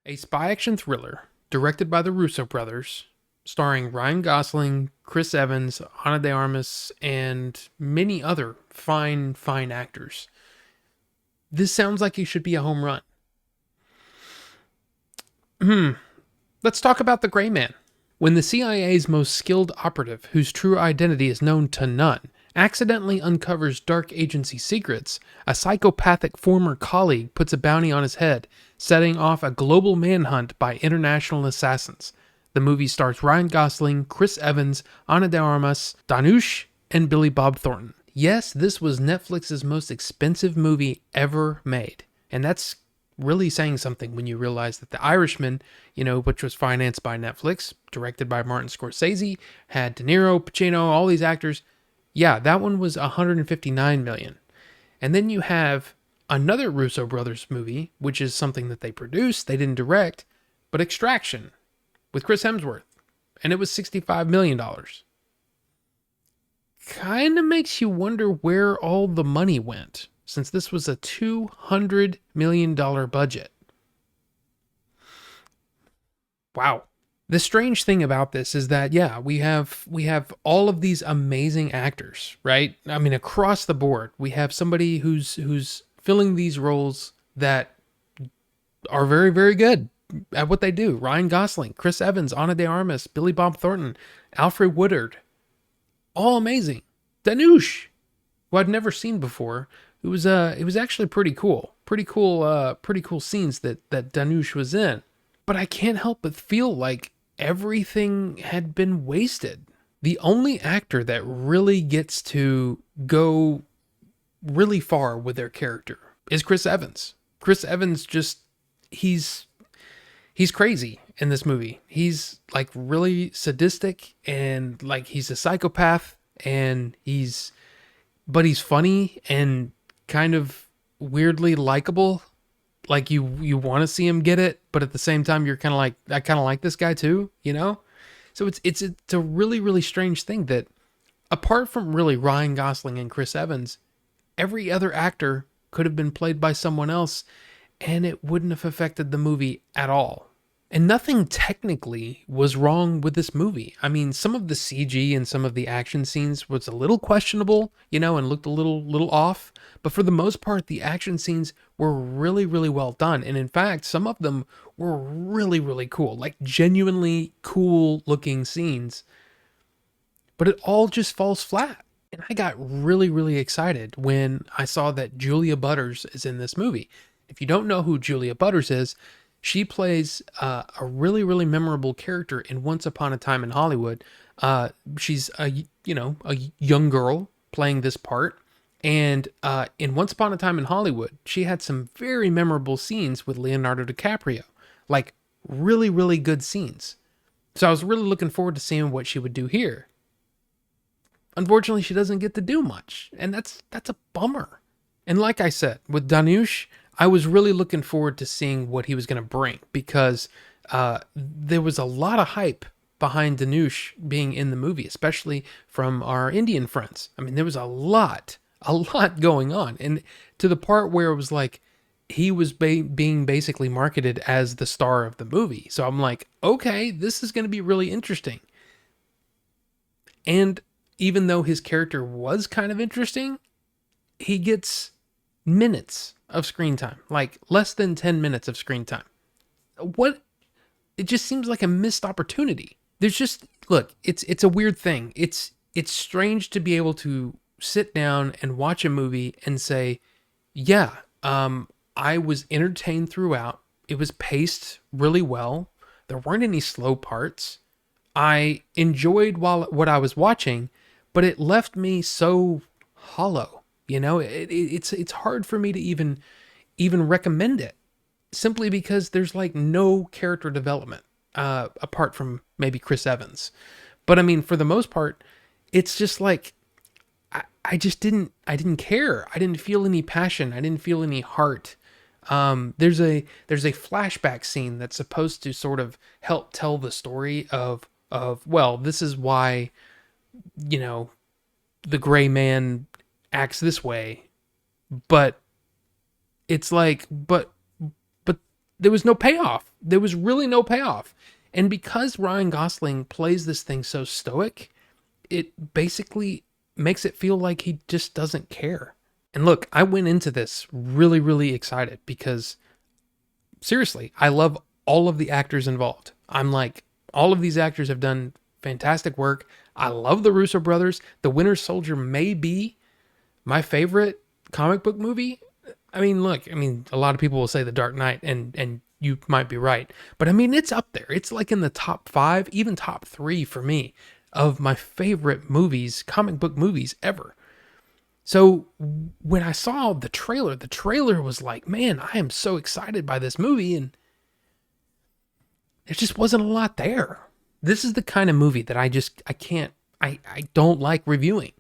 A spy action thriller directed by the Russo brothers, starring Ryan Gosling, Chris Evans, Ana de Armas, and many other fine actors. This sounds like it should be a home run. Let's talk about The Gray Man. When the CIA's most skilled operative, whose true identity is known to none, accidentally uncovers dark agency secrets, a psychopathic former colleague puts a bounty on his head, setting off a global manhunt by international assassins. The movie stars Ryan Gosling, Chris Evans, Ana de Armas, Dhanush, and Billy Bob Thornton. Yes, this was Netflix's most expensive movie ever made. And that's really saying something when you realize that The Irishman, which was financed by Netflix, directed by Martin Scorsese, had De Niro, Pacino, all these actors. Yeah, that one was 159 million. And then you have another Russo brothers movie, which is something that they produced, they didn't direct, but Extraction with Chris Hemsworth, and it was $65 million. Kind of makes you wonder where all the money went, since this was a $200 million budget. Wow. The strange thing about this is that, yeah, we have all of these amazing actors, right? I mean, across the board, we have somebody who's filling these roles that are very, very good at what they do. Ryan Gosling, Chris Evans, Ana de Armas, Billy Bob Thornton, Alfred Woodard, all amazing. Dhanush, who I'd never seen before. It was actually pretty cool scenes that Dhanush was in. But I can't help but feel like everything had been wasted. The only actor that really gets to go really far with their character is Chris Evans. Chris Evans he's crazy in this movie. He's like really sadistic and like he's a psychopath and he's funny and kind of weirdly likable. Like you want to see him get it, but at the same time you're kind of like, I kind of like this guy too, So it's a really, really strange thing that apart from really Ryan Gosling and Chris Evans, every other actor could have been played by someone else and it wouldn't have affected the movie at all. And nothing technically was wrong with this movie. I mean, some of the CG and some of the action scenes was a little questionable, and looked a little off. But for the most part, the action scenes were really, really well done. And in fact, some of them were really, really cool, like genuinely cool looking scenes. But it all just falls flat. And I got really, really excited when I saw that Julia Butters is in this movie. If you don't know who Julia Butters is, she plays a really, really memorable character in Once Upon a Time in Hollywood. She's a young girl playing this part. And in Once Upon a Time in Hollywood, she had some very memorable scenes with Leonardo DiCaprio. Like, really, really good scenes. So I was really looking forward to seeing what she would do here. Unfortunately, she doesn't get to do much. And that's a bummer. And like I said, with Dhanush, I was really looking forward to seeing what he was going to bring because there was a lot of hype behind Dhanush being in the movie, especially from our Indian friends. I mean, there was a lot going on. And to the part where it was like he was being basically marketed as the star of the movie. So I'm like, okay, this is going to be really interesting. And even though his character was kind of interesting, he gets minutes of screen time, like less than 10 minutes of screen time. It just seems like a missed opportunity. Look, it's a weird thing. It's strange to be able to sit down and watch a movie and say, yeah, I was entertained throughout. It was paced really well. There weren't any slow parts. I enjoyed what I was watching, but it left me so hollow. It's hard for me to even recommend it simply because there's like no character development apart from maybe Chris Evans. But I mean, for the most part, it's just like I didn't care. I didn't feel any passion. I didn't feel any heart. There's a flashback scene that's supposed to sort of help tell the story of well, this is why the gray man acts this way, but it's like, but there was no payoff. There was really no payoff. And because Ryan Gosling plays this thing so stoic, it basically makes it feel like he just doesn't care. And look, I went into this really, really excited because seriously, I love all of the actors involved. I'm like, all of these actors have done fantastic work. I love the Russo brothers. The Winter Soldier may be my favorite comic book movie. I mean, look, a lot of people will say The Dark Knight, and you might be right. But I mean, it's up there. It's like in the top 5, even top 3 for me of my favorite movies, comic book movies ever. So when I saw the trailer was like, man, I am so excited by this movie, and there just wasn't a lot there. This is the kind of movie that I don't like reviewing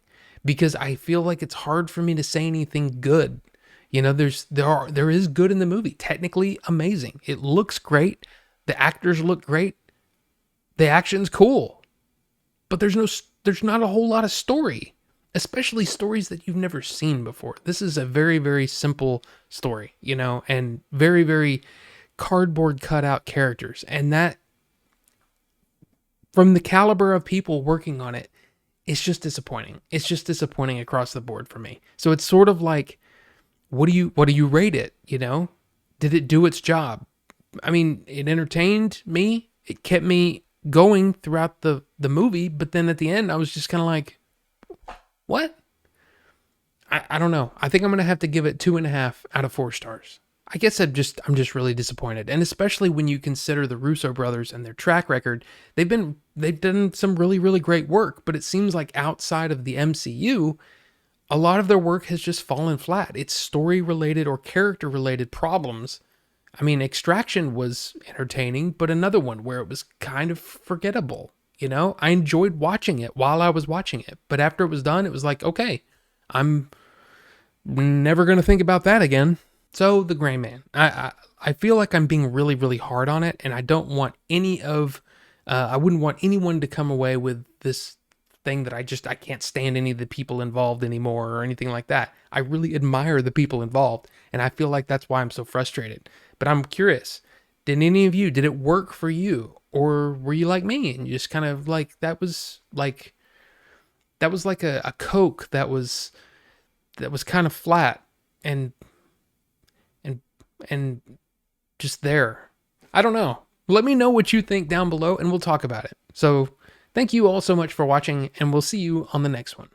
because I feel like it's hard for me to say anything good. You know, there is good in the movie, technically amazing. It looks great. The actors look great. The action's cool. But there's not a whole lot of story, especially stories that you've never seen before. This is a very, very simple story, you know, and very, very cardboard cutout characters. And that, from the caliber of people working on it, it's just disappointing. It's just disappointing across the board for me. So it's sort of like, what do you rate it? You know, did it do its job? I mean, it entertained me. It kept me going throughout the movie, but then at the end, I was just kind of like, what? I don't know. I think I'm gonna have to give it 2.5 out of 4 stars. I guess I'm just really disappointed, and especially when you consider the Russo brothers and their track record. They've done some really, really great work, but it seems like outside of the MCU, a lot of their work has just fallen flat. It's story related or character related problems. I mean, Extraction was entertaining, but another one where it was kind of forgettable. You know, I enjoyed watching it while I was watching it, but after it was done, it was like, okay, I'm never going to think about that again. So The Gray Man, I feel like I'm being really, really hard on it, and I don't want I wouldn't want anyone to come away with this thing that I can't stand any of the people involved anymore or anything like that. I really admire the people involved, and I feel like that's why I'm so frustrated. But I'm curious, did it work for you? Or were you like me and you just kind of like, that was like a Coke that was kind of flat and just there. I don't know. Let me know what you think down below and we'll talk about it. So thank you all so much for watching, and we'll see you on the next one.